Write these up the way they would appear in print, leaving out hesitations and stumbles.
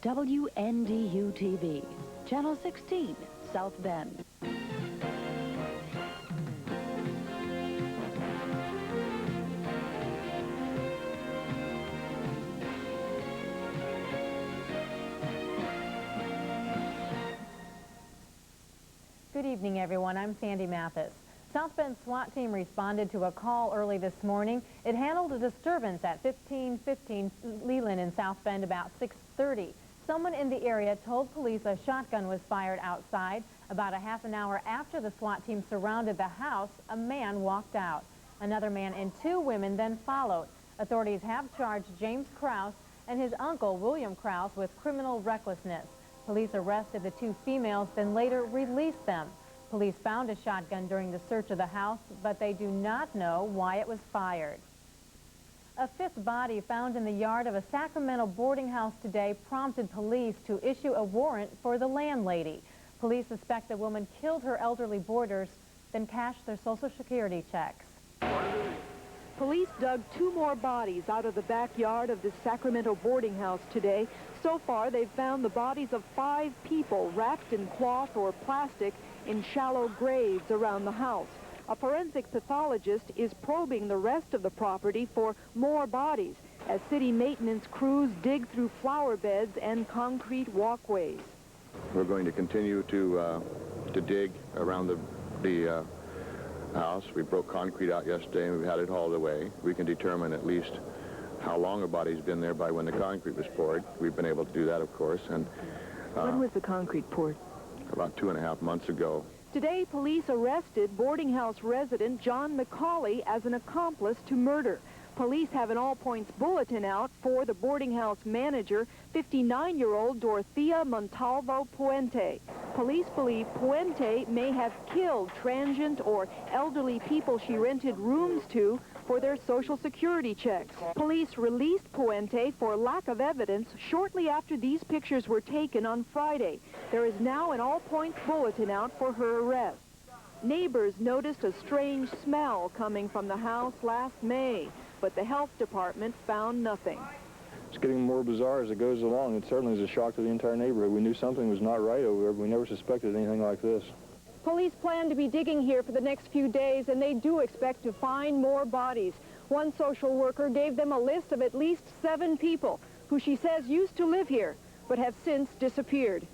WNDU TV, Channel 16, South Bend. Good evening, everyone. I'm Sandy Mathis. South Bend SWAT team responded to a call early this morning. It handled a disturbance at 1515 Leland in South Bend about 6:30. Someone in the area told police a shotgun was fired outside. About a half an hour after the SWAT team surrounded the house, a man walked out. Another man and two women then followed. Authorities have charged James Krause and his uncle, William Krause, with criminal recklessness. Police arrested the two females, then later released them. Police found a shotgun during the search of the house, but they do not know why it was fired. A fifth body found in the yard of a Sacramento boarding house today prompted police to issue a warrant for the landlady. Police suspect the woman killed her elderly boarders, then cashed their Social Security checks. Police dug two more bodies out of the backyard of the Sacramento boarding house today. So far, they've found the bodies of 5 people wrapped in cloth or plastic in shallow graves around the house. A forensic pathologist is probing the rest of the property for more bodies as city maintenance crews dig through flower beds and concrete walkways. We're going to continue to dig around the house. We broke concrete out yesterday and we've had it hauled away. We can determine at least how long a body's been there by when the concrete was poured. We've been able to do that, of course. And when was the concrete poured? About 2.5 months ago. Today, police arrested boarding house resident John McCauley as an accomplice to murder. Police have an all-points bulletin out for the boarding house manager, 59-year-old Dorothea Montalvo Puente. Police believe Puente may have killed transient or elderly people she rented rooms to for their Social Security checks. Police released Puente for lack of evidence shortly after these pictures were taken on Friday. There is now an all-points bulletin out for her arrest. Neighbors noticed a strange smell coming from the house last May, but the health department found nothing. It's getting more bizarre as it goes along. It certainly is a shock to the entire neighborhood. We knew something was not right over there, but we never suspected anything like this. Police plan to be digging here for the next few days, and they do expect to find more bodies. One social worker gave them a list of at least 7 people who she says used to live here, but have since disappeared.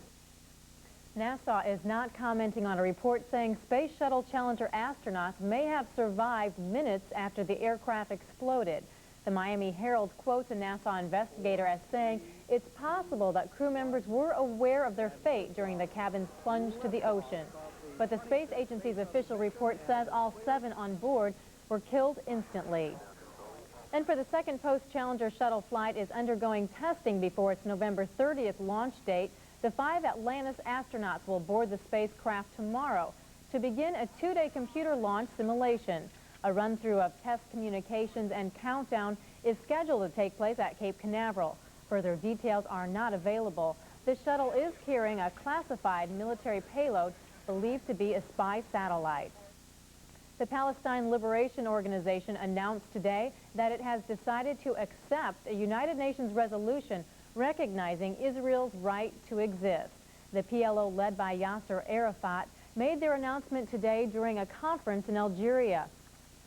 NASA is not commenting on a report saying Space Shuttle Challenger astronauts may have survived minutes after the aircraft exploded. The Miami Herald quotes a NASA investigator as saying it's possible that crew members were aware of their fate during the cabin's plunge to the ocean. But the space agency's official report says all 7 on board were killed instantly. And for the second post-Challenger shuttle flight is undergoing testing before its November 30th launch date. The 5 Atlantis astronauts will board the spacecraft tomorrow to begin a 2-day computer launch simulation. A run-through of test communications and countdown is scheduled to take place at Cape Canaveral. Further details are not available. The shuttle is carrying a classified military payload believed to be a spy satellite. The Palestine Liberation Organization announced today that it has decided to accept a United Nations resolution recognizing Israel's right to exist. The PLO, led by Yasser Arafat, made their announcement today during a conference in Algeria.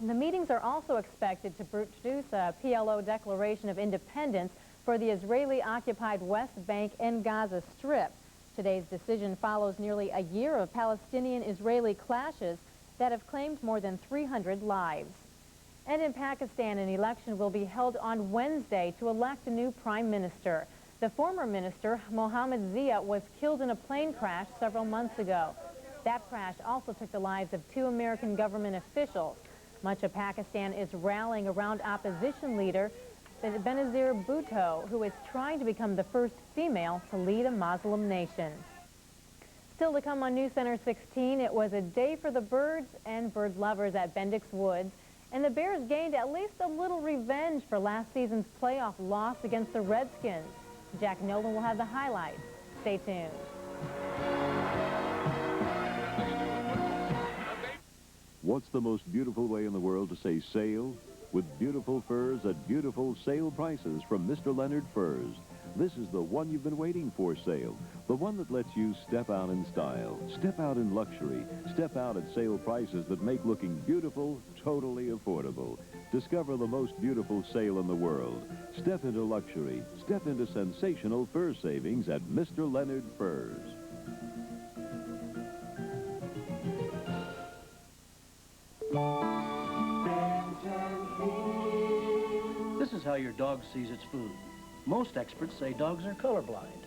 The meetings are also expected to produce a PLO declaration of independence for the Israeli-occupied West Bank and Gaza Strip. Today's decision follows nearly a year of Palestinian-Israeli clashes that have claimed more than 300 lives. And in Pakistan, an election will be held on Wednesday to elect a new prime minister. The former minister, Mohammed Zia, was killed in a plane crash several months ago. That crash also took the lives of 2 American government officials. Much of Pakistan is rallying around opposition leader Benazir Bhutto, who is trying to become the first female to lead a Muslim nation. Still to come on NewsCenter 16, it was a day for the birds and bird lovers at Bendix Woods, and the Bears gained at least a little revenge for last season's playoff loss against the Redskins. Jack Nolan will have the highlights. Stay tuned. What's the most beautiful way in the world to say sale? With beautiful furs at beautiful sale prices from Mr. Leonard Furs. This is the one you've been waiting for sale. The one that lets you step out in style, step out in luxury, step out at sale prices that make looking beautiful totally affordable. Discover the most beautiful sale in the world. Step into luxury. Step into sensational fur savings at Mr. Leonard Furs. This is how your dog sees its food. Most experts say dogs are colorblind.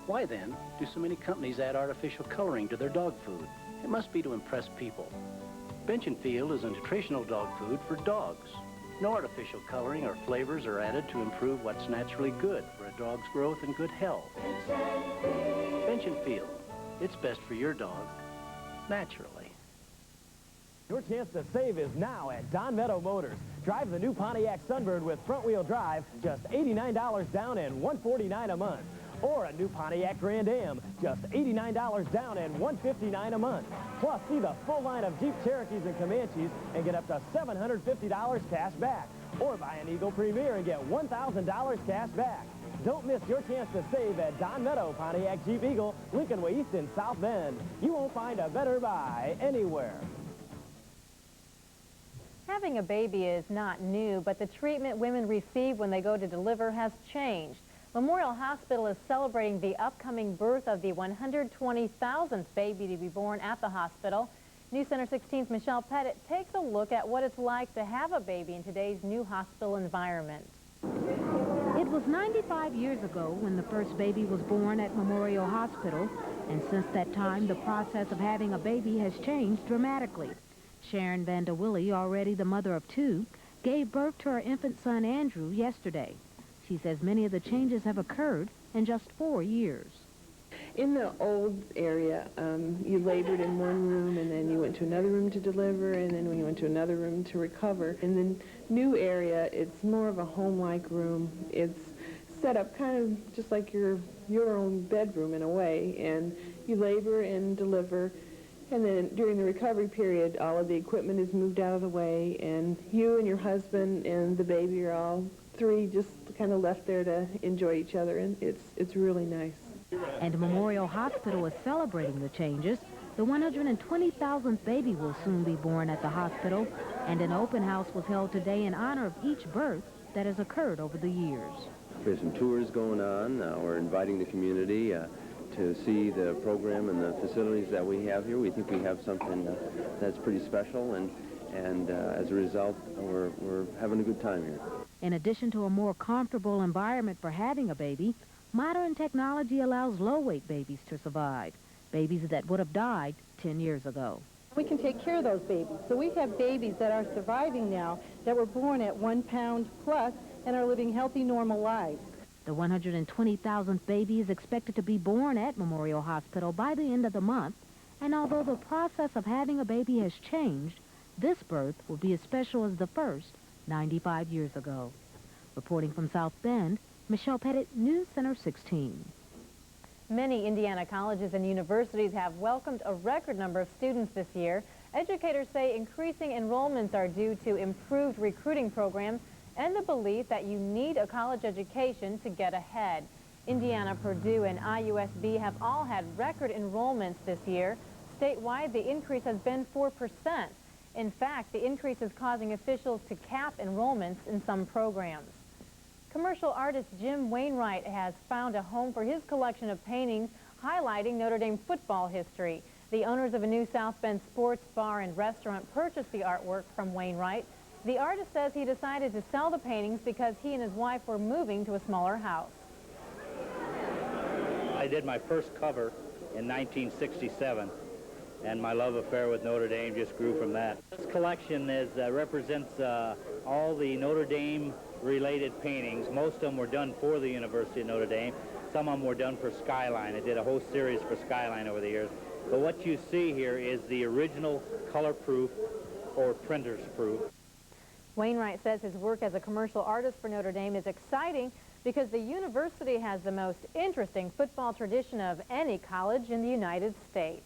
Why then do so many companies add artificial coloring to their dog food? It must be to impress people. Bench & Field is a nutritional dog food for dogs. No artificial coloring or flavors are added to improve what's naturally good for a dog's growth and good health. Bench & Field. It's best for your dog, naturally. Your chance to save is now at Don Meadow Motors. Drive the new Pontiac Sunbird with front-wheel drive, just $89 down and $149 a month. Or a new Pontiac Grand Am, just $89 down and $159 a month. Plus, see the full line of Jeep Cherokees and Comanches and get up to $750 cash back. Or buy an Eagle Premier and get $1,000 cash back. Don't miss your chance to save at Don Meadow Pontiac Jeep Eagle, Lincoln Way East in South Bend. You won't find a better buy anywhere. Having a baby is not new, but the treatment women receive when they go to deliver has changed. Memorial Hospital is celebrating the upcoming birth of the 120,000th baby to be born at the hospital. NewsCenter 16's Michelle Pettit takes a look at what it's like to have a baby in today's new hospital environment. It was 95 years ago when the first baby was born at Memorial Hospital, and since that time, the process of having a baby has changed dramatically. Sharon Vandewille, already the mother of two, gave birth to her infant son Andrew yesterday. She says many of the changes have occurred in just 4 years. In the old area, you labored in one room, and then you went to another room to deliver, and then when you went to another room to recover. In the new area, it's more of a home-like room. It's set up kind of just like your own bedroom in a way, and you labor and deliver. And then during the recovery period, all of the equipment is moved out of the way, and you and your husband and the baby are all three just kind of left there to enjoy each other, and it's really nice. And Memorial Hospital is celebrating the changes. The 120,000th baby will soon be born at the hospital, and an open house was held today in honor of each birth that has occurred over the years. There's some tours going on. We're inviting the community to see the program and the facilities that we have here. We think we have something that's pretty special, and as a result, we're having a good time here. In addition to a more comfortable environment for having a baby, modern technology allows low-weight babies to survive, babies that would have died 10 years ago. We can take care of those babies. So we have babies that are surviving now that were born at 1 pound plus and are living healthy, normal lives. The 120,000th baby is expected to be born at Memorial Hospital by the end of the month, and although the process of having a baby has changed, this birth will be as special as the first 95 years ago. Reporting from South Bend, Michelle Pettit, NewsCenter 16. Many Indiana colleges and universities have welcomed a record number of students this year. Educators say increasing enrollments are due to improved recruiting programs and the belief that you need a college education to get ahead. Indiana, Purdue, and IUSB have all had record enrollments this year. Statewide, the increase has been 4%. In fact, the increase is causing officials to cap enrollments in some programs. Commercial artist Jim Wainwright has found a home for his collection of paintings highlighting Notre Dame football history. The owners of a new South Bend sports bar and restaurant purchased the artwork from Wainwright. The artist says he decided to sell the paintings because he and his wife were moving to a smaller house. I did my first cover in 1967, and my love affair with Notre Dame just grew from that. This collection represents all the Notre Dame-related paintings. Most of them were done for the University of Notre Dame. Some of them were done for Skyline. I did a whole series for Skyline over the years. But what you see here is the original color proof or printer's proof. Wainwright says his work as a commercial artist for Notre Dame is exciting because the university has the most interesting football tradition of any college in the United States.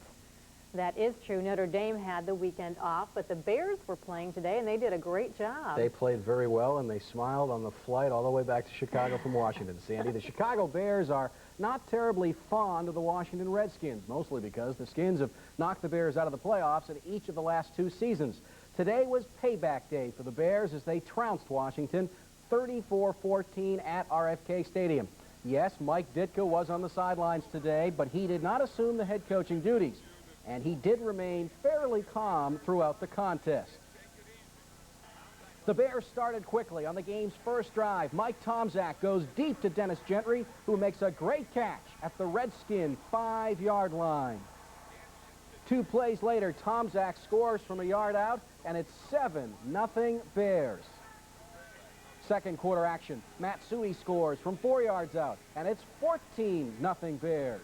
That is true. Notre Dame had the weekend off, but the Bears were playing today, and they did a great job. They played very well, and they smiled on the flight all the way back to Chicago from Washington, Sandy. The Chicago Bears are not terribly fond of the Washington Redskins, mostly because the Skins have knocked the Bears out of the playoffs in each of the last 2 seasons. Today was payback day for the Bears as they trounced Washington 34-14 at RFK Stadium. Yes, Mike Ditka was on the sidelines today, but he did not assume the head coaching duties, and he did remain fairly calm throughout the contest. The Bears started quickly on the game's first drive. Mike Tomczak goes deep to Dennis Gentry, who makes a great catch at the Redskin 5-yard line. 2 plays later, Tomczak scores from a yard out, and it's 7-0 Bears. Second quarter action, Matsui scores from 4 yards out, and it's 14-0 Bears.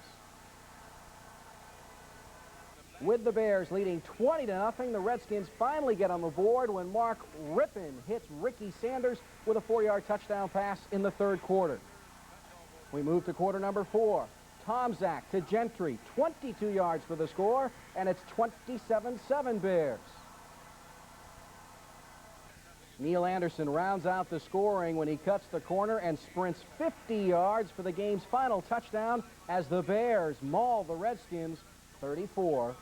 With the Bears leading 20-0, the Redskins finally get on the board when Mark Rippon hits Ricky Sanders with a 4-yard touchdown pass in the third quarter. We move to quarter number 4. Tomczak to Gentry, 22 yards for the score, and it's 27-7 Bears. Neil Anderson rounds out the scoring when he cuts the corner and sprints 50 yards for the game's final touchdown as the Bears maul the Redskins 34-14.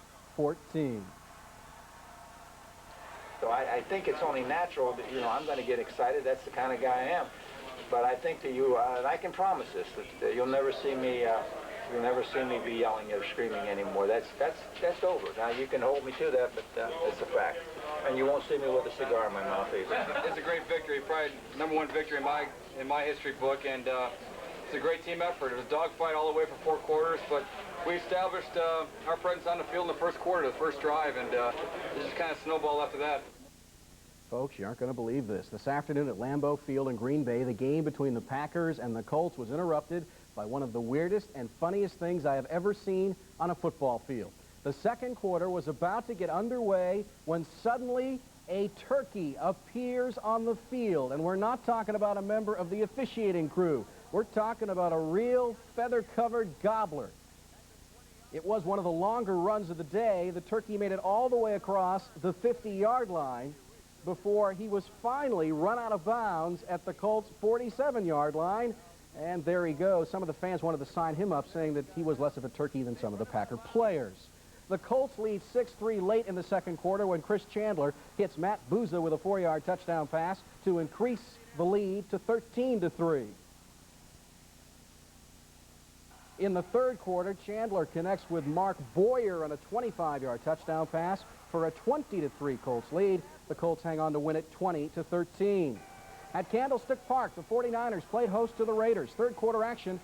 So I think it's only natural that, I'm going to get excited. That's the kind of guy I am. But I think that you, and I can promise this, that you'll never see me be yelling or screaming anymore. That's over. Now, you can hold me to that, but it's a fact. And you won't see me with a cigar in my mouth either. It's a great victory, probably #1 victory in my history book, and it's a great team effort. It was a dogfight all the way for 4 quarters, but we established our presence on the field in the first quarter, the first drive, and it just kind of snowballed after that. Folks, you aren't going to believe this. This afternoon at Lambeau Field in Green Bay, the game between the Packers and the Colts was interrupted by one of the weirdest and funniest things I have ever seen on a football field. The second quarter was about to get underway when suddenly a turkey appears on the field. And we're not talking about a member of the officiating crew. We're talking about a real feather-covered gobbler. It was one of the longer runs of the day. The turkey made it all the way across the 50-yard line before he was finally run out of bounds at the Colts' 47-yard line. And there he goes. Some of the fans wanted to sign him up, saying that he was less of a turkey than some of the Packer players. The Colts lead 6-3 late in the second quarter when Chris Chandler hits Matt Bouza with a 4-yard touchdown pass to increase the lead to 13-3. In the third quarter, Chandler connects with Mark Boyer on a 25-yard touchdown pass for a 20-3 Colts lead. The Colts hang on to win it 20-13. At Candlestick Park, the 49ers played host to the Raiders. Third quarter action,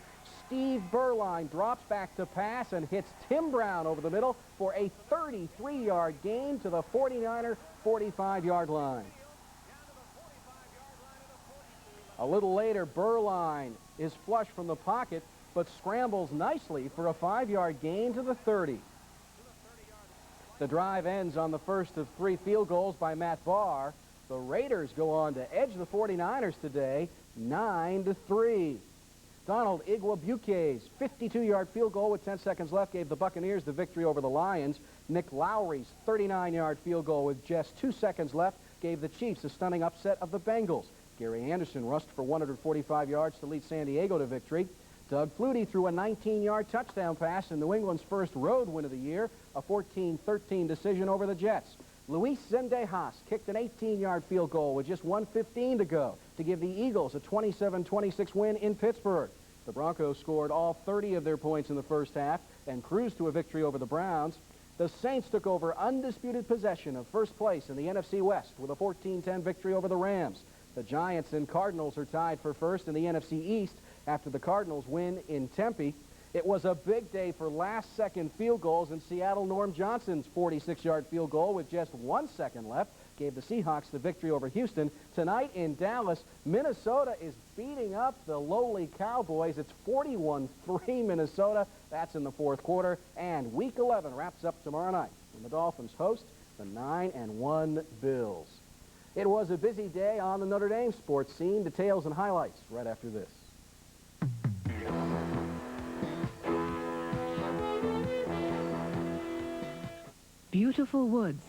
Steve Berline drops back to pass and hits Tim Brown over the middle for a 33-yard gain to the 49er 45-yard line. A little later, Berline is flush from the pocket, but scrambles nicely for a 5-yard gain to the 30. The drive ends on the first of 3 field goals by Matt Barr. The Raiders go on to edge the 49ers today, 9-3. Donald Igwebuike's 52-yard field goal with 10 seconds left gave the Buccaneers the victory over the Lions. Nick Lowry's 39-yard field goal with just 2 seconds left gave the Chiefs a stunning upset of the Bengals. Gary Anderson rushed for 145 yards to lead San Diego to victory. Doug Flutie threw a 19-yard touchdown pass in New England's first road win of the year, a 14-13 decision over the Jets. Luis Zendejas kicked an 18-yard field goal with just 1:15 to go to give the Eagles a 27-26 win in Pittsburgh. The Broncos scored all 30 of their points in the first half and cruised to a victory over the Browns. The Saints took over undisputed possession of first place in the NFC West with a 14-10 victory over the Rams. The Giants and Cardinals are tied for first in the NFC East after the Cardinals win in Tempe. It was a big day for last-second field goals in Seattle. Norm Johnson's 46-yard field goal with just 1 second left gave the Seahawks the victory over Houston. Tonight in Dallas, Minnesota is beating up the lowly Cowboys. It's 41-3 Minnesota. That's in the fourth quarter. And Week 11 wraps up tomorrow night when the Dolphins host the 9-1 Bills. It was a busy day on the Notre Dame sports scene. Details and highlights right after this. beautiful woods.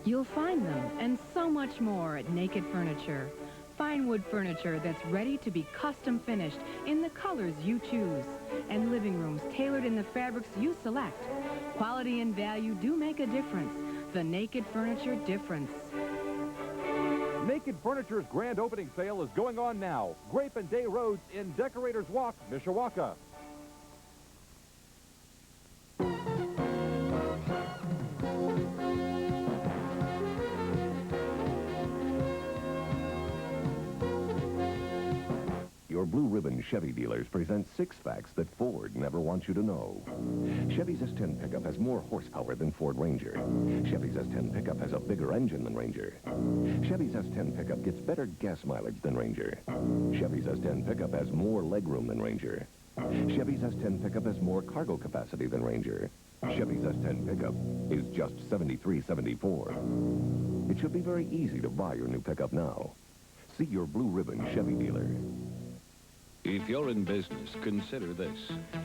You'll find them and so much more at Naked Furniture. Fine wood furniture that's ready to be custom finished in the colors you choose. And living rooms tailored in the fabrics you select. Quality and value do make a difference. The Naked Furniture difference. Naked Furniture's grand opening sale is going on now. Grape and Day Roads in Decorators Walk, Mishawaka. Your Blue Ribbon Chevy dealers present 6 facts that Ford never wants you to know. Chevy's S10 pickup has more horsepower than Ford Ranger. Chevy's S10 pickup has a bigger engine than Ranger. Chevy's S10 pickup gets better gas mileage than Ranger. Chevy's S10 pickup has more legroom than Ranger. Chevy's S10 pickup has more cargo capacity than Ranger. Chevy's S10 pickup is just $73.74. It should be very easy to buy your new pickup now. See your Blue Ribbon Chevy dealer. If you're in business, consider this.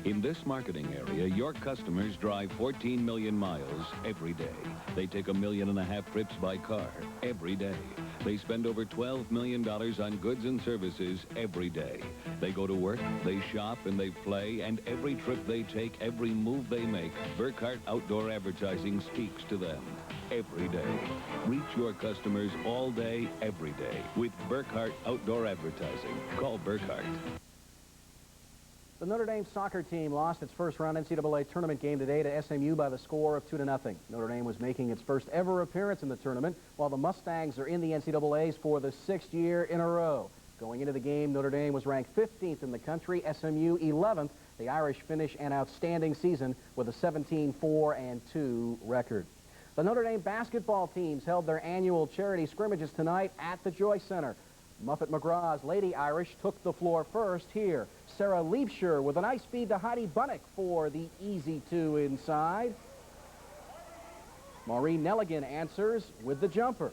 In this marketing area, your customers drive 14 million miles every day. They take 1.5 million trips by car every day. They spend over $12 million on goods and services every day. They go to work, they shop, and they play, and every trip they take, every move they make, Burkhart Outdoor Advertising speaks to them every day. Reach your customers all day, every day with Burkhart Outdoor Advertising. Call Burkhart. The Notre Dame soccer team lost its first-round NCAA tournament game today to SMU by the score of 2-0. Notre Dame was making its first ever appearance in the tournament, while the Mustangs are in the NCAAs for the 6th year in a row. Going into the game, Notre Dame was ranked 15th in the country, SMU 11th. The Irish finish an outstanding season with a 17-4-2 record. The Notre Dame basketball teams held their annual charity scrimmages tonight at the Joy Center. Muffet McGraw's Lady Irish took the floor first here. Sarah Liebscher with a nice feed to Heidi Bunnick for the easy 2 inside. Maureen Nelligan answers with the jumper.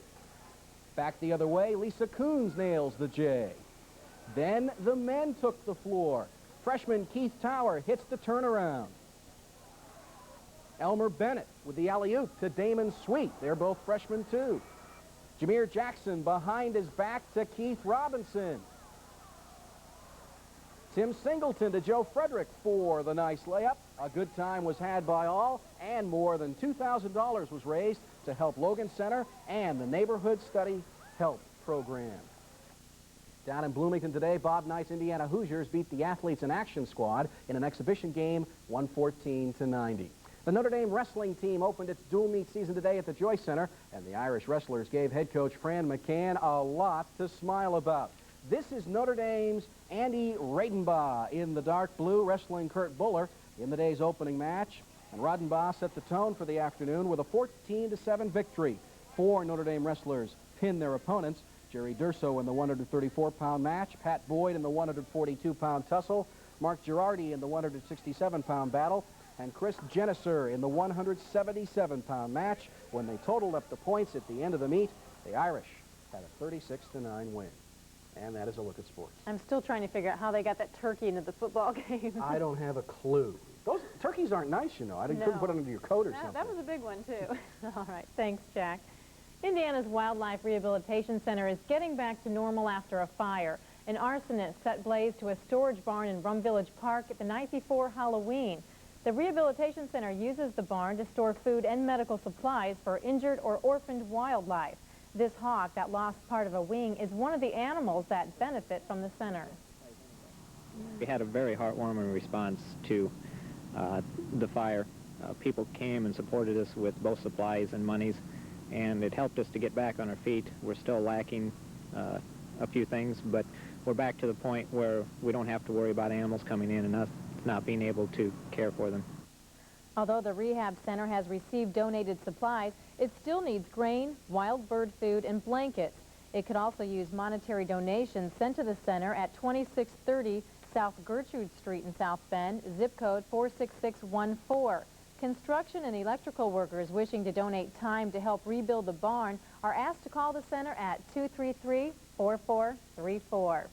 Back the other way, Lisa Coons nails the J. Then the men took the floor. Freshman Keith Tower hits the turnaround. Elmer Bennett with the alley-oop to Damon Sweet. They're both freshmen too. Jameer Jackson behind his back to Keith Robinson. Tim Singleton to Joe Frederick for the nice layup. A good time was had by all, and more than $2,000 was raised to help Logan Center and the Neighborhood Study Help Program. Down in Bloomington today, Bob Knight's Indiana Hoosiers beat the Athletes in Action squad in an exhibition game, 114-90. The Notre Dame wrestling team opened its dual meet season today at the Joy Center, and the Irish wrestlers gave head coach Fran McCann a lot to smile about. This is Notre Dame's Andy Radenbaugh in the dark blue, wrestling Kurt Buller in the day's opening match. And Radenbaugh set the tone for the afternoon with a 14-7 victory. 4 Notre Dame wrestlers pinned their opponents. Jerry Durso in the 134-pound match, Pat Boyd in the 142-pound tussle, Mark Girardi in the 167-pound battle, and Chris Genesser in the 177-pound match. When they totaled up the points at the end of the meet, the Irish had a 36-9 win. And that is a look at sports. I'm still trying to figure out how they got that turkey into the football game. I don't have a clue. Those turkeys aren't nice, you know. I couldn't put it under your coat or something. That was a big one, too. All right. Thanks, Jack. Indiana's Wildlife Rehabilitation Center is getting back to normal after a fire. An arsonist set blaze to a storage barn in Rum Village Park the night before Halloween. The Rehabilitation Center uses the barn to store food and medical supplies for injured or orphaned wildlife. This hawk that lost part of a wing is one of the animals that benefit from the center. We had a very heartwarming response to the fire. People came and supported us with both supplies and monies, and it helped us to get back on our feet. We're still lacking a few things, but we're back to the point where we don't have to worry about animals coming in and us not being able to care for them. Although the rehab center has received donated supplies, it still needs grain, wild bird food, and blankets. It could also use monetary donations sent to the center at 2630 South Gertrude Street in South Bend, zip code 46614. Construction and electrical workers wishing to donate time to help rebuild the barn are asked to call the center at 233-4434.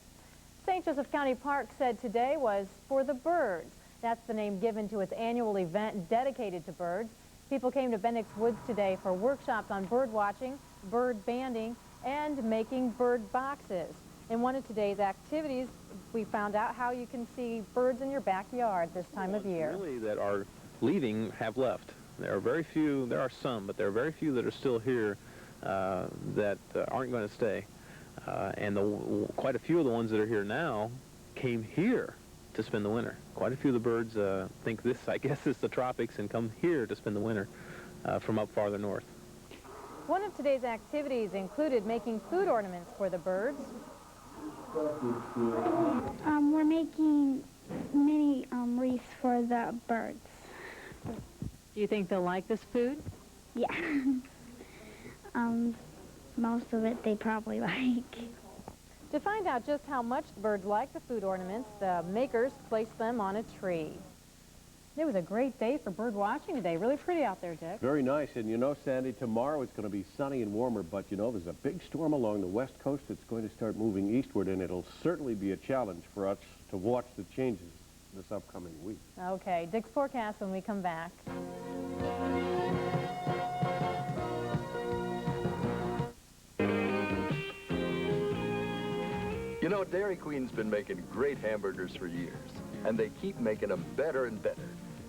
St. Joseph County Park said today was for the birds. That's the name given to its annual event dedicated to birds. People came to Bendix Woods today for workshops on bird watching, bird banding, and making bird boxes. In one of today's activities, we found out how you can see birds in your backyard this time of year. Really that are leaving have left. There are very few, there are some, but there are very few that are still here that aren't going to stay. And quite a few of the ones that are here now came here to spend the winter. Quite a few of the birds think this, I guess, is the tropics and come here to spend the winter from up farther north. One of today's activities included making food ornaments for the birds. We're making mini wreaths for the birds. Do you think they'll like this food? Yeah. Most of it they probably like. To find out just how much the birds like the food ornaments, the makers placed them on a tree. It was a great day for bird watching today. Really pretty out there, Dick. Very nice. And you know, Sandy, tomorrow it's going to be sunny and warmer, but you know, there's a big storm along the west coast that's going to start moving eastward, and it'll certainly be a challenge for us to watch the changes this upcoming week. Okay, Dick's forecast when we come back. You know, Dairy Queen's been making great hamburgers for years, and they keep making them better and better.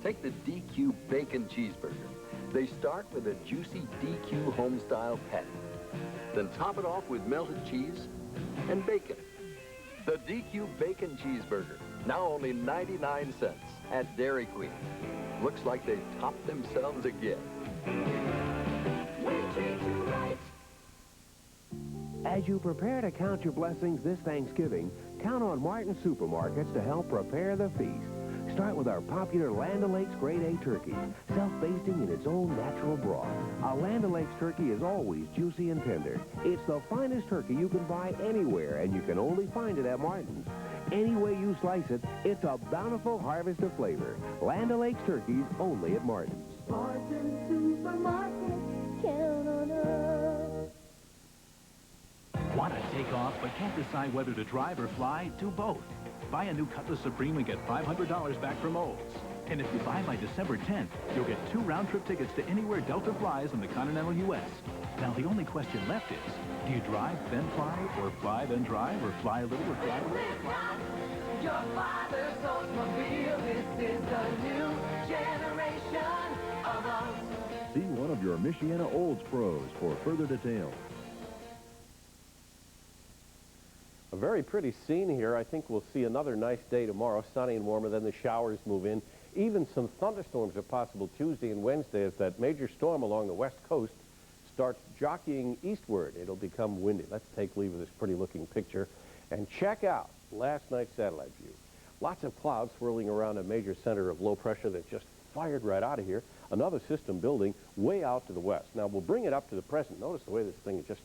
Take the DQ Bacon Cheeseburger. They start with a juicy DQ home-style patty. Then top it off with melted cheese and bacon. The DQ Bacon Cheeseburger, now only 99 cents at Dairy Queen. Looks like they topped themselves again. As you prepare to count your blessings this Thanksgiving, count on Martin Supermarkets to help prepare the feast. Start with our popular Land O'Lakes Grade A turkey, self-basting in its own natural broth. A Land O'Lakes turkey is always juicy and tender. It's the finest turkey you can buy anywhere, and you can only find it at Martin's. Any way you slice it, it's a bountiful harvest of flavor. Land O'Lakes turkeys only at Martin's. Martin Supermarket, count on us. Want to take off but can't decide whether to drive or fly? Do both. Buy a new Cutlass Supreme and get $500 back from Olds. And if you buy by December 10th, you'll get 2 round-trip tickets to anywhere Delta flies in the continental U.S. Now, the only question left is, do you drive, then fly, or fly, then drive, or fly a little, or fly a little? Your father's Oldsmobile, this is the new generation of Olds. See one of your Michiana Olds pros for further details. A very pretty scene here. I think we'll see another nice day tomorrow, sunny and warmer, then the showers move in. Even some thunderstorms are possible Tuesday and Wednesday as that major storm along the west coast starts jockeying eastward. It'll become windy. Let's take leave of this pretty looking picture and check out last night's satellite view. Lots of clouds swirling around a major center of low pressure that just fired right out of here. Another system building way out to the west. Now we'll bring it up to the present. Notice the way this thing is just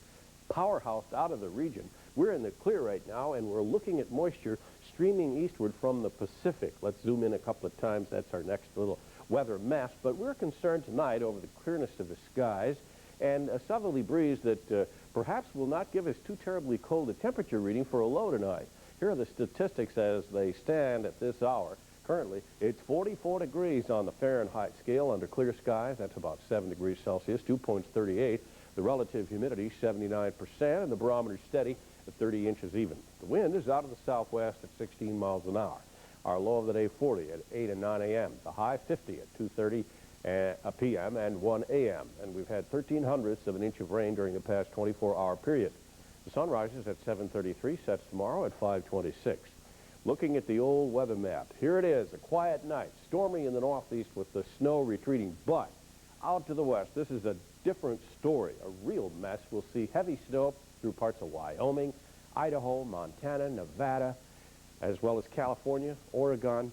powerhoused out of the region. We're in the clear right now, and we're looking at moisture streaming eastward from the Pacific. Let's zoom in a couple of times. That's our next little weather mess. But we're concerned tonight over the clearness of the skies and a southerly breeze that perhaps will not give us too terribly cold a temperature reading for a low tonight. Here are the statistics as they stand at this hour. Currently, it's 44 degrees on the Fahrenheit scale under clear skies. That's about 7 degrees Celsius, 2.38. The relative humidity, 79%, and the barometer steady at 30 inches even. The wind is out of the southwest at 16 miles an hour. Our low of the day, 40 at 8 and 9 a.m. The high, 50 at 2:30 p.m. and 1 a.m. And we've had 0.13 of an inch of rain during the past 24-hour period. The sun rises at 7:33, sets tomorrow at 5:26. Looking at the old weather map, here it is, a quiet night, stormy in the northeast with the snow retreating, but out to the west, this is a different story, a real mess. We'll see heavy snow through parts of Wyoming, Idaho, Montana, Nevada, as well as California, Oregon,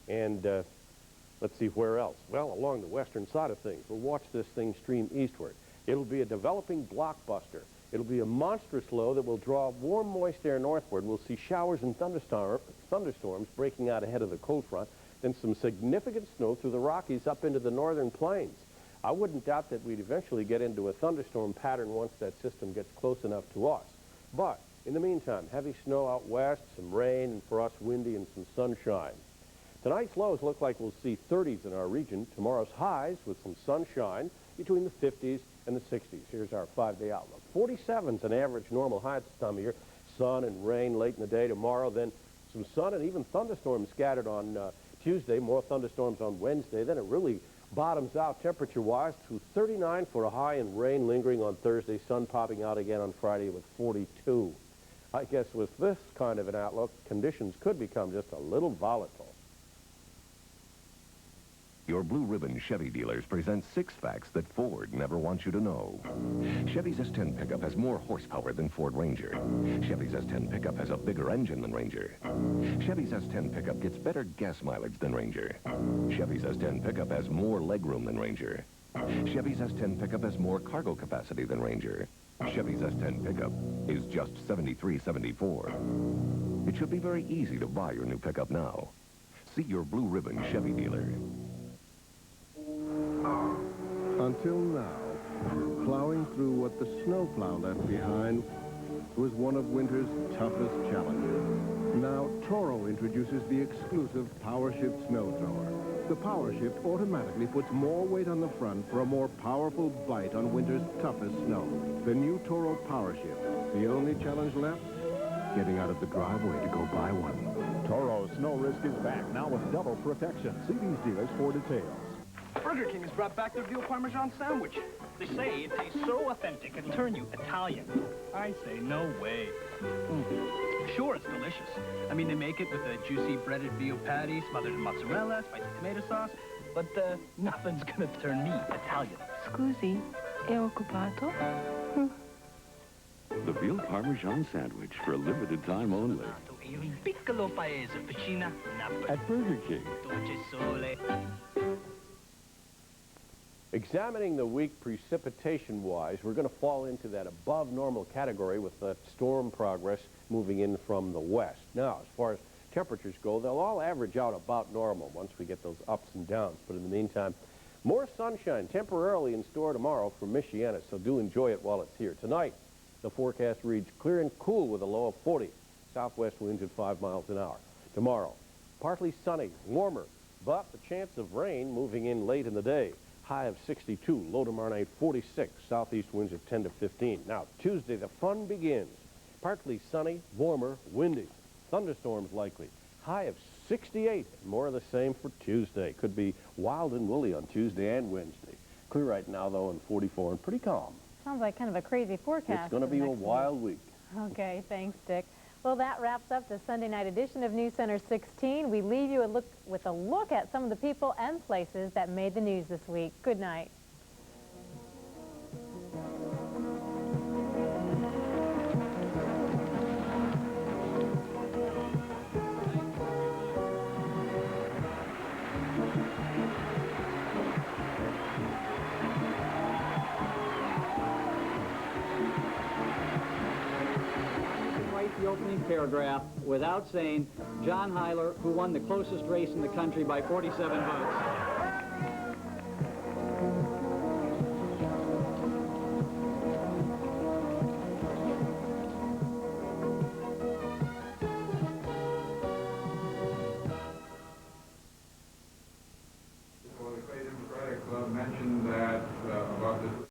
and let's see where else. Well, along the western side of things, we'll watch this thing stream eastward. It'll be a developing blockbuster. It'll be a monstrous low that will draw warm, moist air northward. We'll see showers and thunderstorms breaking out ahead of the cold front, then some significant snow through the Rockies up into the northern plains. I wouldn't doubt that we'd eventually get into a thunderstorm pattern once that system gets close enough to us. But in the meantime, heavy snow out west, some rain, and for us windy and some sunshine. Tonight's lows look like we'll see 30s in our region. Tomorrow's highs with some sunshine between the 50s and the 60s. Here's our 5-day outlook. 47's an average normal high at this time of year. Sun and rain late in the day tomorrow, then some sun and even thunderstorms scattered on Tuesday, more thunderstorms on Wednesday. Then it really bottoms out temperature-wise to 39 for a high and rain lingering on Thursday, sun popping out again on Friday with 42. I guess with this kind of an outlook, conditions could become just a little volatile. Your Blue Ribbon Chevy dealers present 6 facts that Ford never wants you to know. Chevy's S10 pickup has more horsepower than Ford Ranger. Chevy's S10 pickup has a bigger engine than Ranger. Chevy's S10 pickup gets better gas mileage than Ranger. Chevy's S10 pickup has more legroom than Ranger. Chevy's S10 pickup has more cargo capacity than Ranger. Chevy's S10 pickup is just $73.74. It should be very easy to buy your new pickup now. See your Blue Ribbon Chevy dealer. Until now, plowing through what the snowplow left behind was one of winter's toughest challenges. Now, Toro introduces the exclusive PowerShift snow thrower. The PowerShift automatically puts more weight on the front for a more powerful bite on winter's toughest snow. The new Toro PowerShift. The only challenge left? Getting out of the driveway to go buy one. Toro Snow Risk is back, now with double protection. See these dealers for details. Burger King has brought back their veal Parmesan sandwich. They say it tastes so authentic it'll turn you Italian. I say no way. Sure, it's delicious. I mean, they make it with a juicy breaded veal patty smothered in mozzarella, spicy tomato sauce, but nothing's gonna turn me Italian. Scusi, è occupato? The veal Parmesan sandwich for a limited time only. Piccolo paese, vicina Napoli. At Burger King. Dolce sole. Examining the week precipitation-wise, we're going to fall into that above-normal category with that storm progress moving in from the west. Now, as far as temperatures go, they'll all average out about normal once we get those ups and downs. But in the meantime, more sunshine temporarily in store tomorrow for Michiana, so do enjoy it while it's here. Tonight, the forecast reads clear and cool with a low of 40. Southwest winds at 5 miles an hour. Tomorrow, partly sunny, warmer, but the chance of rain moving in late in the day. High of 62, low tomorrow night 46, southeast winds at 10 to 15. Now, Tuesday, the fun begins. Partly sunny, warmer, windy. Thunderstorms likely. High of 68, more of the same for Tuesday. Could be wild and woolly on Tuesday and Wednesday. Clear right now, though, and 44 and pretty calm. Sounds like kind of a crazy forecast. It's going to be a wild week. Okay, thanks, Dick. Well, that wraps up the Sunday night edition of NewsCenter 16. We leave you with a look at some of the people and places that made the news this week. Good night. The opening paragraph without saying John Hyler, who won the closest race in the country by 47 votes.